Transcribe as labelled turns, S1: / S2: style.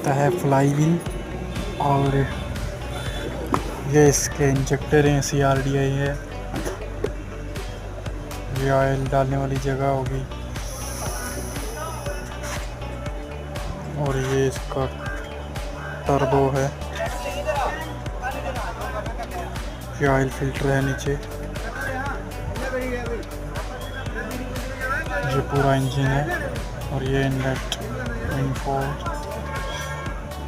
S1: लगता है fly wheel, और ये इसके इंजेक्टर हैं, CRDI है। ये ऑयल डालने वाली जगह होगी, और ये इसका टर्बो है। ये ऑयल फिल्टर है नीचे। ये पूरा इंजन है, और ये इनलेट, इनफोर्ट।